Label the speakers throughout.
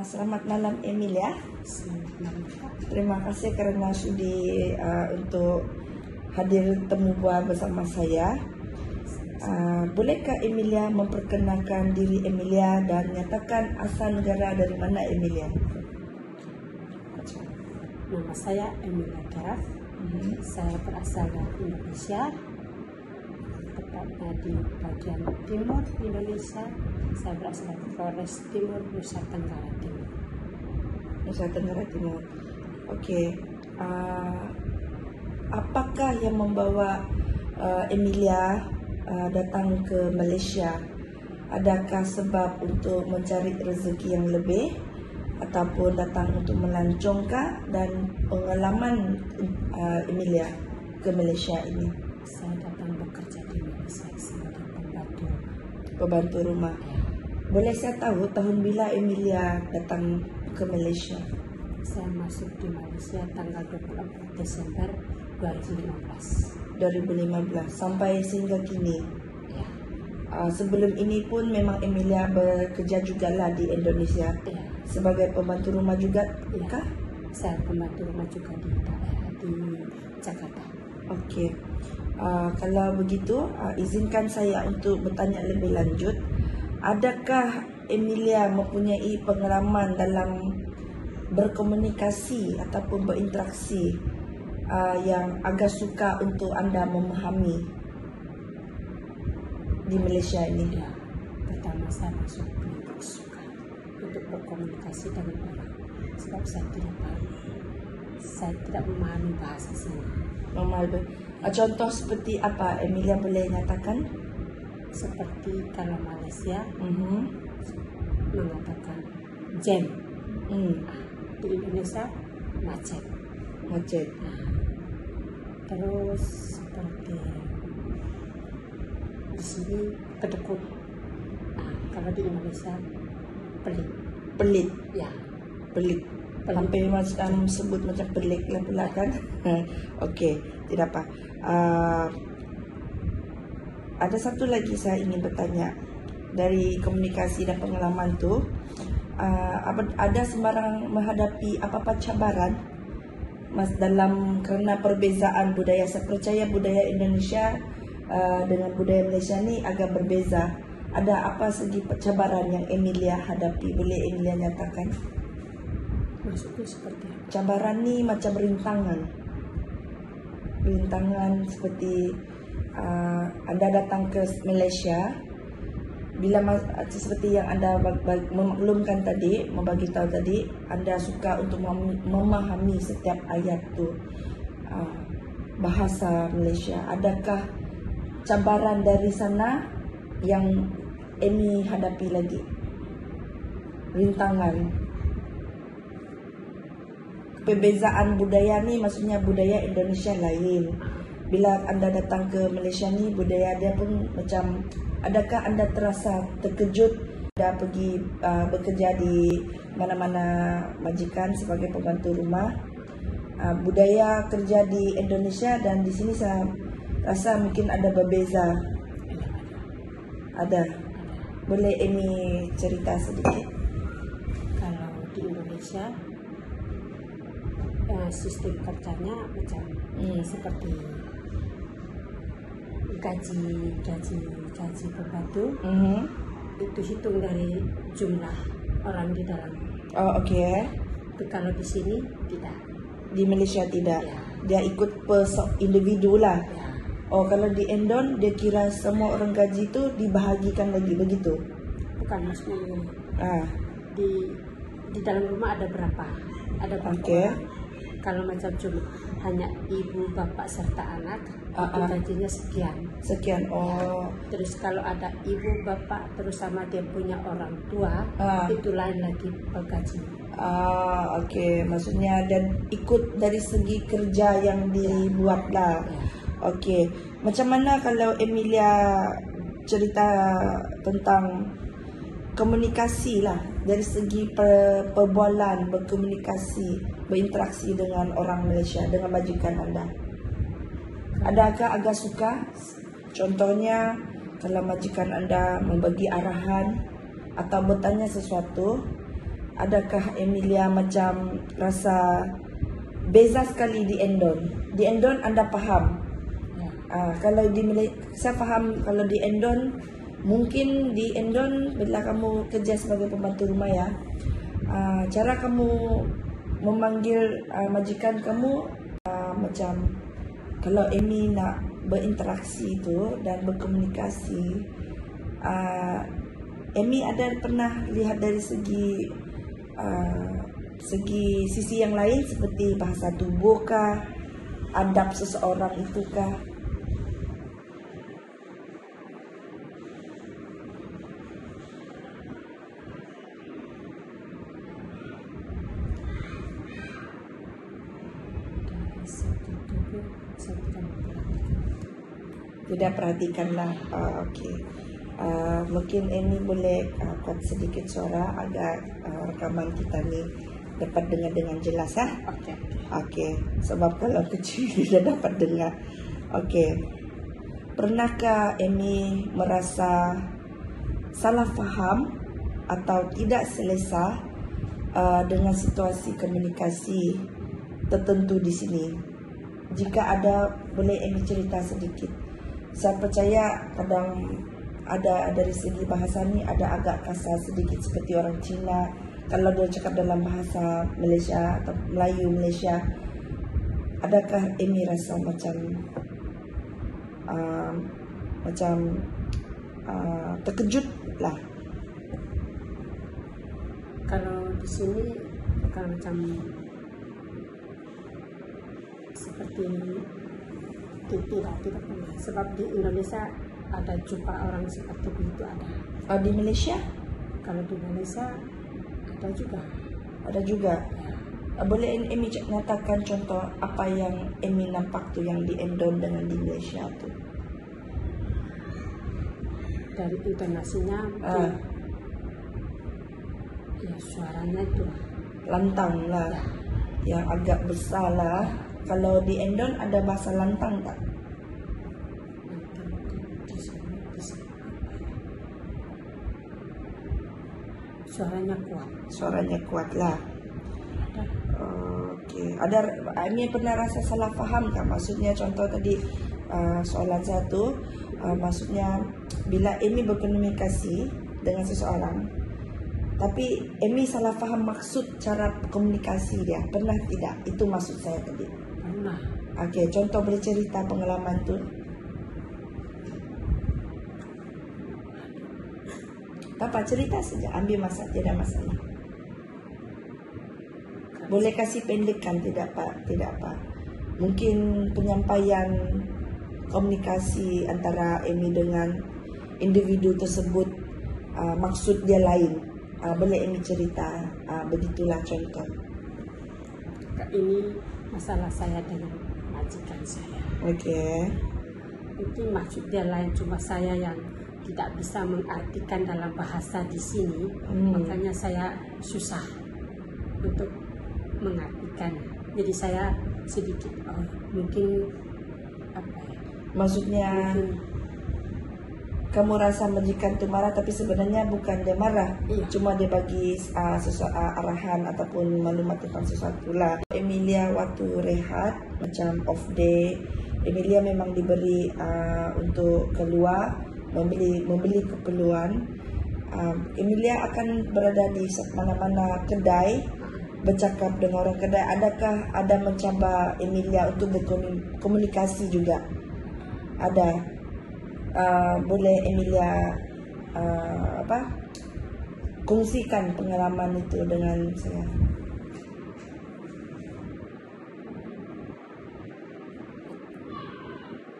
Speaker 1: Selamat malam Emilia.
Speaker 2: Selamat malam.
Speaker 1: Terima kasih karena sudi untuk hadir temu bual bersama saya. Bolehkah Emilia memperkenalkan diri Emilia dan nyatakan asal negara dari mana Emilia?
Speaker 2: Nama saya Emilia Garaf. Saya berasal dari Indonesia, tepatnya di bagian timur Indonesia. Saya berasal dari Flores Timur, Nusa Tenggara Timur.
Speaker 1: Nusa Tenggara Timur. Okey. Apakah yang membawa Emilia datang ke Malaysia? Adakah sebab untuk mencari rezeki yang lebih ataupun datang untuk melancongkah, dan pengalaman Emilia ke Malaysia ini?
Speaker 2: Saya datang bekerja di Malaysia sebagai
Speaker 1: Pembantu rumah. Boleh saya tahu tahun bila Emilia datang ke Malaysia?
Speaker 2: Saya masuk di Malaysia tanggal 24 Desember 2015.
Speaker 1: 2015 sampai sehingga kini.
Speaker 2: Ya.
Speaker 1: Sebelum ini pun memang Emilia bekerja jugalah di Indonesia.
Speaker 2: Ya.
Speaker 1: Sebagai pembantu rumah juga,
Speaker 2: Ya.
Speaker 1: kah?
Speaker 2: Saya pembantu rumah juga di daerah di Jakarta.
Speaker 1: Okey. Kalau begitu, izinkan saya untuk bertanya lebih lanjut. Adakah Emilia mempunyai pengalaman dalam berkomunikasi ataupun berinteraksi yang agak suka untuk anda memahami di Malaysia ini?
Speaker 2: Ya, pertama saya masuk kelompok suka untuk berkomunikasi dengan orang, sebab saya tidak memahami bahasa sini.
Speaker 1: Contoh seperti apa Emilia boleh nyatakan?
Speaker 2: Seperti kalau Malaysia mengatakan jam, di Indonesia macet. Terus seperti di sini kedekut. Kalau di Indonesia pelit.
Speaker 1: Ya,
Speaker 2: Pelit.
Speaker 1: hampir macam sebut macam pelik lah pula kan. Okey, tidak apa. Ada satu lagi saya ingin bertanya. Dari komunikasi dan pengalaman tu, ada sembarang menghadapi apa-apa cabaran dalam kerana perbezaan budaya? Saya percaya budaya Indonesia dengan budaya Malaysia ni agak berbeza. Ada apa segi cabaran yang Emilia hadapi? Boleh Emilia nyatakan?
Speaker 2: Maksudnya seperti apa?
Speaker 1: Cabaran ni macam rintangan seperti anda datang ke Malaysia, bila seperti yang anda memaklumkan tadi, membagi tahu tadi, anda suka untuk memahami setiap ayat tu, bahasa Malaysia. Adakah cabaran dari sana yang Emi hadapi lagi? Rintangan. Perbezaan budaya ni maksudnya budaya Indonesia lain. Bila anda datang ke Malaysia ni, budaya dia pun macam, adakah anda terasa terkejut dah pergi bekerja di mana-mana majikan sebagai pembantu rumah? Budaya kerja di Indonesia dan di sini saya rasa mungkin ada berbeza. Ada. Boleh Emi cerita sedikit?
Speaker 2: Kalau di Indonesia sistem kerjanya macam seperti gaji pembantu itu hitung dari jumlah orang di dalam.
Speaker 1: Oh, okey.
Speaker 2: Tapi kalau di sini tidak.
Speaker 1: Di Malaysia tidak.
Speaker 2: Ya.
Speaker 1: Dia ikut per individu lah.
Speaker 2: Ya.
Speaker 1: Oh, kalau di Indon dia kira semua orang gaji tu dibahagikan lagi begitu.
Speaker 2: Bukan, maksudnya di dalam rumah ada berapa? Ada berapa orang? Kalau macam cuma hanya ibu, bapak serta anak, itu gajinya sekian. Oh.
Speaker 1: Terus
Speaker 2: kalau ada ibu, bapak terus sama dia punya orang tua, itu lain lagi gaji.
Speaker 1: Okey, maksudnya dan ikut dari segi kerja yang dibuat lah. Okey, macam mana kalau Emilia cerita tentang komunikasi lah, dari segi perbualan, berkomunikasi, berinteraksi dengan orang Malaysia, dengan majikan anda? Adakah agak suka? Contohnya kalau majikan anda membagi arahan atau bertanya sesuatu, adakah Emilia macam rasa beza sekali di Endon? Di Endon Anda faham? Kalau di saya faham kalau di Endon, mungkin di Endon bila kamu kerja sebagai pembantu rumah ya, cara kamu memanggil majikan kamu macam kalau Emi nak berinteraksi itu dan berkomunikasi, Emi ada pernah lihat dari segi sisi yang lain seperti bahasa tubuh kah, adab seseorang itu kah? Tidak perhatikanlah. Okey. Mungkin Emi boleh kuat sedikit suara agar rekaman kita ni dapat dengar dengan jelas
Speaker 2: Okey.
Speaker 1: Okey. Sebab kalau kecil tidak dapat dengar. Okey. Pernahkah Emi merasa salah faham atau tidak selesa dengan situasi komunikasi tertentu di sini? Jika ada, boleh Emi cerita sedikit. Saya percaya kadang ada dari segi bahasa ni ada agak kasar sedikit seperti orang Cina. Kalau dia cakap dalam bahasa Malaysia atau Melayu Malaysia, adakah Emi rasa terkejut lah?
Speaker 2: Kalau di sini kalau macam seperti ini tidak pernah, sebab di Indonesia ada jumpa orang seperti itu ada.
Speaker 1: Di Malaysia?
Speaker 2: Kalau di Malaysia ada juga.
Speaker 1: Ada juga.
Speaker 2: Ya.
Speaker 1: Boleh Emi nyatakan contoh apa yang Emi nampak tu yang di Endon dengan di Malaysia tu?
Speaker 2: Dari intonasinya, ya suaranya itu
Speaker 1: lantang lah, yang agak besar lah. Kalau di Endon ada bahasa lantang tak?
Speaker 2: Suaranya kuat.
Speaker 1: Suaranya kuat lah. Okey. Ada Emi pernah rasa salah faham tak? Maksudnya contoh tadi soalan satu, maksudnya bila Emi berkomunikasi dengan seseorang, tapi Emi salah faham maksud cara komunikasi dia. Pernah tidak? Itu maksud saya tadi.
Speaker 2: Pernah.
Speaker 1: Okey, contoh boleh cerita pengalaman tu? Apa cerita saja, ambil masa, tidak masalah. Boleh kasih pendekan, tidak Pak, tidak Pak. Mungkin penyampaian komunikasi antara Emi dengan individu tersebut maksud dia lain. Boleh Emi cerita, begitulah contoh.
Speaker 2: Ini masalah saya dengan majikan saya.
Speaker 1: Okey.
Speaker 2: Mungkin maksud dia lain, cuma saya yang tidak bisa mengartikan dalam bahasa di sini. Makanya saya susah untuk mengartikan. Jadi saya sedikit mungkin apa ya?
Speaker 1: Maksudnya kamu rasa majikan tu marah, tapi sebenarnya bukan dia marah.
Speaker 2: Iya.
Speaker 1: Cuma dia bagi arahan ataupun maklumat tentang sesuatu lah. Emilia waktu rehat macam off day, Emilia memang diberi untuk keluar membeli keperluan. Emilia akan berada di mana-mana kedai, bercakap dengan orang kedai. Adakah ada mencabar Emilia untuk berkomunikasi juga? Ada. Boleh Emilia kongsikan pengalaman itu dengan saya?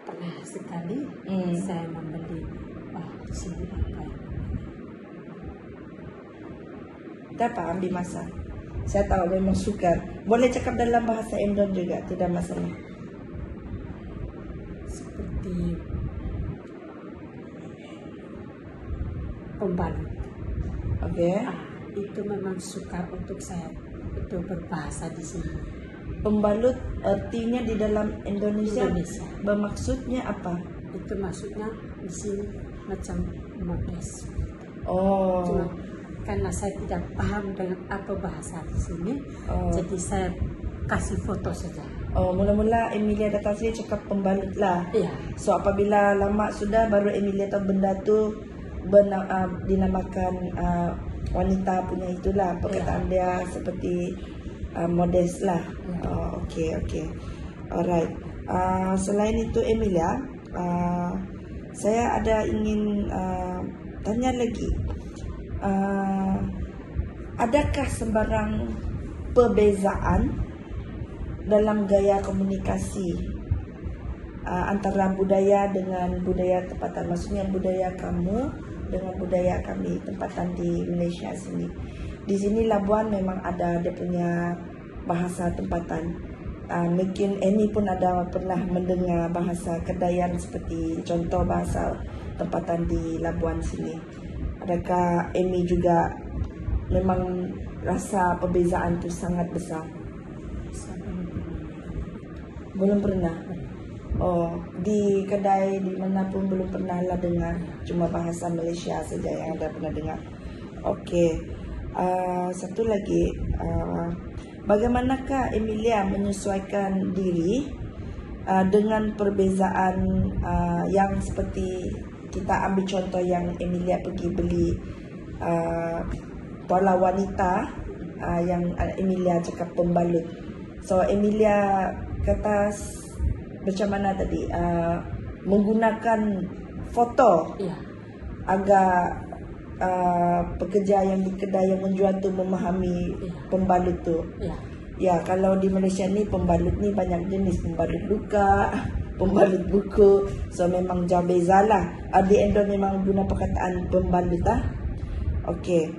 Speaker 2: Pernah sekali saya membeli di sini
Speaker 1: apa ambil masa. Saya tahu memang sukar. Boleh cakap dalam bahasa Endon juga, tidak masalah.
Speaker 2: seperti pembalut.
Speaker 1: Okey.
Speaker 2: Itu memang sukar untuk saya itu berbahasa di sini.
Speaker 1: Pembalut artinya di dalam Indonesia. Bermaksudnya apa?
Speaker 2: Itu maksudnya di sini macam modest.
Speaker 1: Oh.
Speaker 2: Cuma karena saya tidak paham dengan apa bahasa di sini, jadi saya kasih foto saja.
Speaker 1: Oh, mula-mula Emilia datang sini cakap pembalut lah.
Speaker 2: Iya.
Speaker 1: So apabila lama sudah baru Emilia tahu benda tu dinamakan wanita punya itulah, perkataan dia seperti modest lah. Oh, okay. Alright. Selain itu Emilia, saya ada ingin tanya lagi. Adakah sembarang perbezaan dalam gaya komunikasi antara budaya dengan budaya tempatan? Maksudnya budaya kamu dengan budaya kami tempatan di Malaysia sini. Di sini Labuan memang ada dia punya bahasa tempatan. Mungkin Amy pun ada pernah mendengar bahasa Kedayan seperti contoh bahasa tempatan di Labuan sini. Adakah Amy juga memang rasa perbezaan itu sangat besar? Belum pernah. Oh, di kedai di mana pun belum pernah lah dengar, cuma bahasa Malaysia saja yang ada pernah dengar. Okey. Satu lagi, bagaimanakah Emilia menyesuaikan diri dengan perbezaan yang seperti kita ambil contoh yang Emilia pergi beli tuala wanita yang Emilia cakap pembalut. So Emilia kata macam mana tadi, menggunakan foto agar pekerja yang di kedai yang menjual tu memahami pembalut tu. Ya, kalau di Malaysia ni pembalut ni banyak jenis, pembalut luka, pembalut buku. So memang jauh beza lah. Di Indo memang guna perkataan pembalut lah. Okey.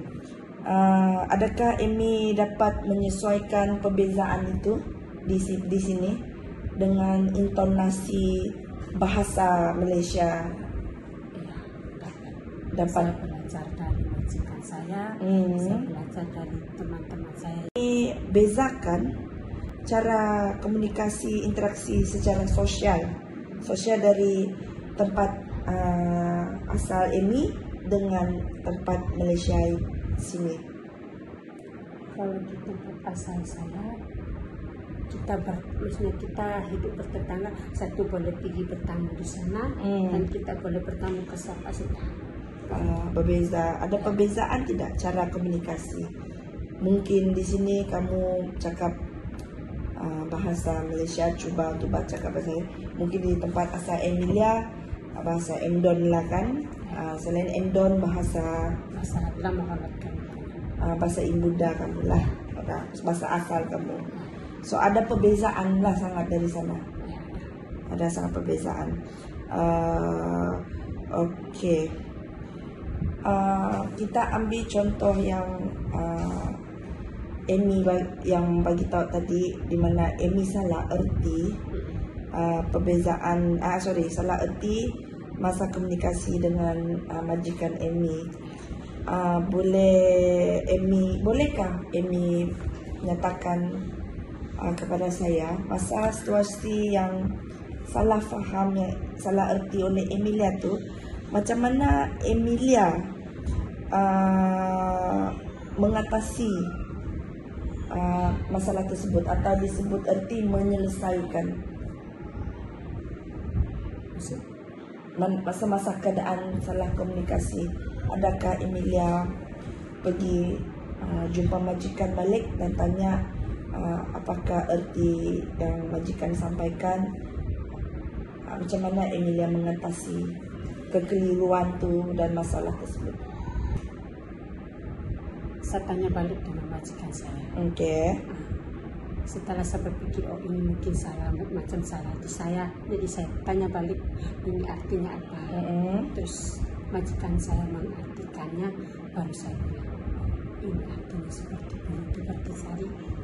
Speaker 1: Adakah Amy dapat menyesuaikan perbezaan itu di sini dengan intonasi bahasa Malaysia?
Speaker 2: Dapat. Saya belajar dari majikan saya, saya belajar dari teman-teman saya.
Speaker 1: Ini bezakan cara komunikasi interaksi secara sosial dari tempat asal Amy dengan tempat Malaysia sini.
Speaker 2: Kalau di tempat asal saya, maksudnya kita hidup bertetangga, satu boleh pergi bertamu di sana dan kita boleh bertamu ke siapa saja.
Speaker 1: Berbeza. Ada perbezaan tidak cara komunikasi? Mungkin di sini kamu cakap bahasa Malaysia, cuba cakap bahasa. Mungkin di tempat asal Emilia bahasa Endon lah kan. Selain Endon bahasa bahasa Imbuda kamu lah, bahasa asal kamu. So ada perbezaan lah sangat dari sana. Ada sangat perbezaan. Okey. Kita ambil contoh yang Amy yang bagi tahu tadi, di mana Amy salah erti perbezaan salah erti masa komunikasi dengan majikan Amy. Bolehkah Amy nyatakan kepada saya masa situasi yang salah faham, yang salah erti oleh Emilia tu, macam mana Emilia mengatasi masalah tersebut, atau disebut erti menyelesaikan masa-masa keadaan salah komunikasi. Adakah Emilia pergi jumpa majikan balik dan tanya apakah erti yang majikan sampaikan? Macam mana Emilia mengatasi kekeliruan tu dan masalah tersebut?
Speaker 2: Saya tanya balik dengan majikan saya.
Speaker 1: Okey.
Speaker 2: Setelah saya berpikir, oh ini mungkin salah, macam salah itu saya, jadi saya tanya balik ini artinya apa. Terus majikan saya mengartikannya, baru saya bilang ini artinya seperti itu, berarti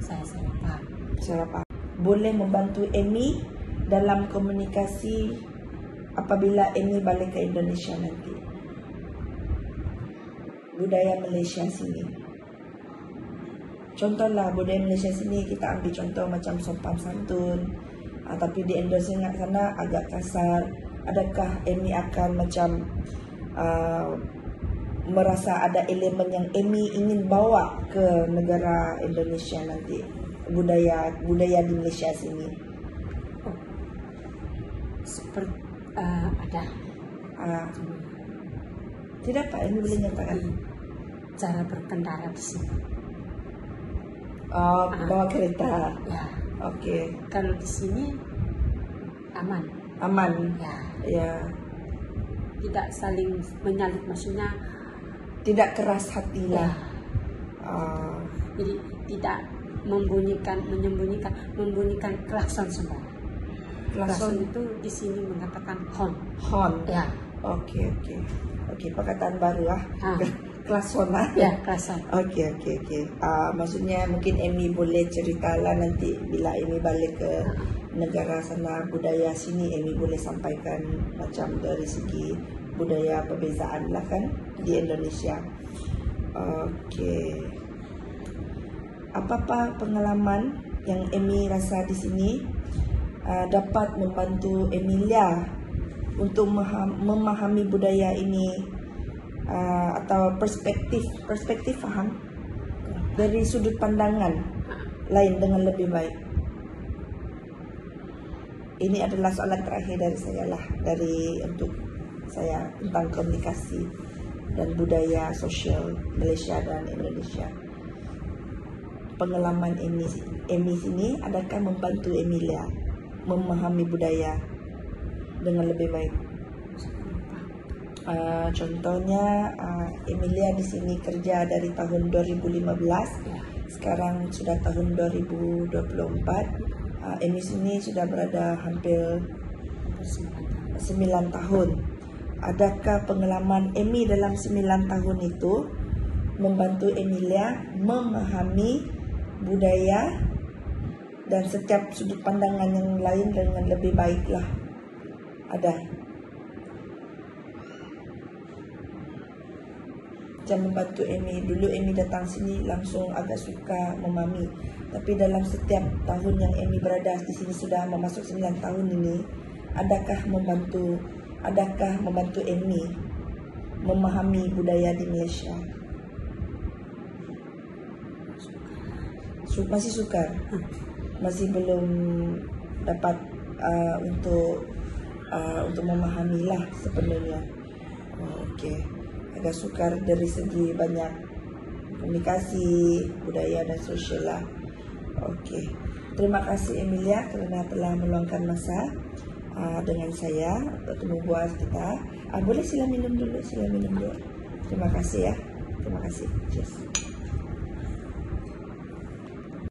Speaker 2: saya salah paham.
Speaker 1: Salah paham. Boleh membantu Amy dalam komunikasi apabila Amy balik ke Indonesia nanti. Budaya Malaysia sini. Contohlah budaya Malaysia sini, kita ambil contoh macam sopan santun. Tapi di Indonesia sana agak kasar. Adakah Amy akan macam merasa ada elemen yang Amy ingin bawa ke negara Indonesia nanti, budaya di Malaysia sini?
Speaker 2: Oh, seperti ada.
Speaker 1: Tidak Pak, Amy boleh nyatakan.
Speaker 2: Cara berkendara di sini.
Speaker 1: Bawa kereta.
Speaker 2: Ya.
Speaker 1: Oke.
Speaker 2: Kalau di sini aman.
Speaker 1: Aman. Ya.
Speaker 2: Tidak saling menyalip, maksudnya
Speaker 1: tidak keras hati lah.
Speaker 2: Jadi tidak membunyikan klakson semua. Klakson itu di sini mengatakan hon. Ya.
Speaker 1: Oke. Perkataan baru klakson lah.
Speaker 2: Ya, klakson.
Speaker 1: Oke. Maksudnya mungkin Amy boleh ceritalah nanti bila Amy balik ke negara sana, budaya sini Amy boleh sampaikan macam dari segi budaya perbezaan lah kan di Indonesia. Oke. Apa pengalaman yang Amy rasa di sini dapat membantu Emilia untuk memahami budaya ini, atau perspektif faham dari sudut pandangan lain dengan lebih baik? Ini adalah soalan terakhir dari saya lah, untuk saya tentang komunikasi dan budaya sosial Malaysia dan Indonesia. Pengalaman Amy sini adakah membantu Emilia memahami budaya dengan lebih baik? Contohnya Emilia di sini kerja dari tahun 2015, sekarang sudah tahun 2024. Amy sini sudah berada hampir 9 tahun. Adakah pengalaman Amy dalam 9 tahun itu membantu Emilia memahami budaya dan setiap sudut pandangan yang lain dengan lebih baiklah? Ada? Membantu Amy. Dulu Amy datang sini langsung agak suka memahami, tapi dalam setiap tahun yang Amy berada di sini, sudah memasuk 9 tahun ini, adakah membantu Amy memahami budaya di Malaysia? Masih sukar, masih belum dapat untuk memahamilah sepenuhnya. Okey. Agak sukar dari segi banyak komunikasi, budaya dan sosial lah. Okey. Terima kasih Emilia kerana telah meluangkan masa dengan saya untuk membuat kita. Boleh sila minum dulu. Terima kasih ya. Terima kasih. Cheers.